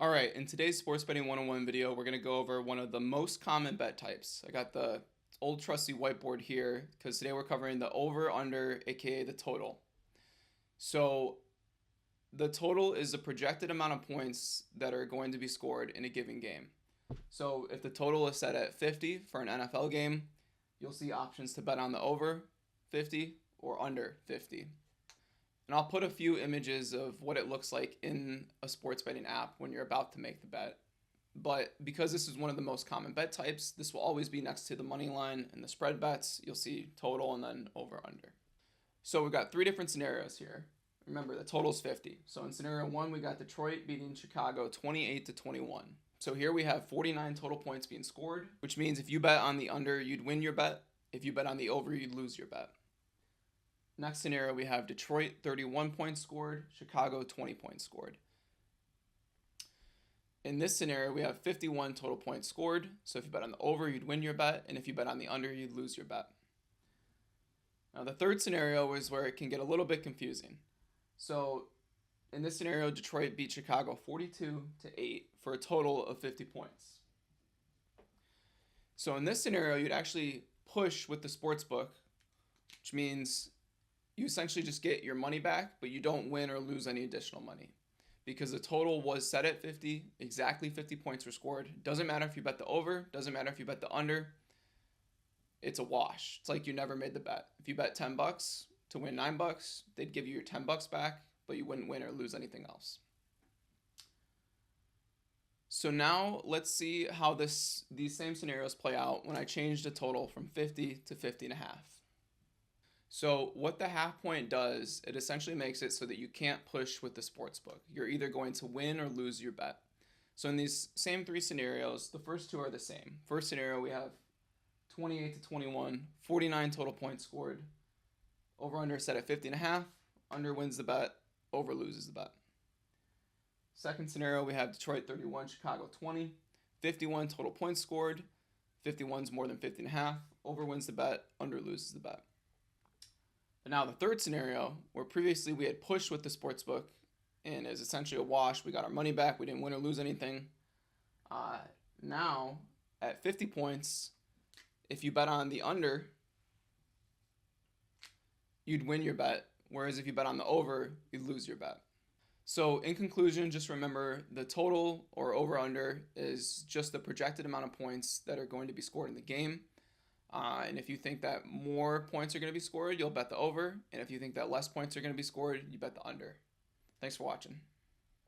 All right, in today's Sports Betting 101 video, we're going to go over one of the most common bet types. I got the old trusty whiteboard here because today we're covering the over-under, aka the total. So the total is the projected amount of points that are going to be scored in a given game. So if the total is set at 50 for an NFL game, you'll see options to bet on the over 50 or under 50. And I'll put a few images of what it looks like in a sports betting app when you're about to make the bet. But because this is one of the most common bet types, this will always be next to the money line and the spread bets. You'll see total and then over under. So we've got three different scenarios here. Remember, the total is 50. So in scenario one, we got Detroit beating Chicago 28-21. So here we have 49 total points being scored, which means if you bet on the under, you'd win your bet. If you bet on the over, you'd lose your bet. Next scenario, we have Detroit 31 points scored, Chicago 20 points scored. In this scenario, we have 51 total points scored. So if you bet on the over, you'd win your bet. And if you bet on the under, you'd lose your bet. Now, the third scenario is where it can get a little bit confusing. So in this scenario, Detroit beat Chicago 42-8 for a total of 50 points. So in this scenario, you'd actually push with the sports book, which means you essentially just get your money back, but you don't win or lose any additional money because the total was set at 50, exactly 50 points were scored. Doesn't matter if you bet the over, doesn't matter if you bet the under, it's a wash. It's like you never made the bet. If you bet $10 to win $9, they'd give you your $10 back, but you wouldn't win or lose anything else. So now let's see how these same scenarios play out when I change the total from 50 to 50.5. So what the half point does, it essentially makes it so that you can't push with the sports book. You're either going to win or lose your bet. So in these same three scenarios, the first two are the same. First scenario, we have 28-21, 49 total points scored. Over under set at 50.5, under wins the bet, over loses the bet. Second scenario, we have Detroit 31, Chicago 20, 51 total points scored. 51's more than 50.5, over wins the bet, under loses the bet. But now the third scenario, where previously we had pushed with the sportsbook and is essentially a wash, we got our money back, we didn't win or lose anything. Now at 50 points, if you bet on the under, you'd win your bet, whereas if you bet on the over, you'd lose your bet. So in conclusion, just remember the total or over under is just the projected amount of points that are going to be scored in the game. And if you think that more points are going to be scored, you'll bet the over. And if you think that less points are going to be scored, you bet the under. Thanks for watching.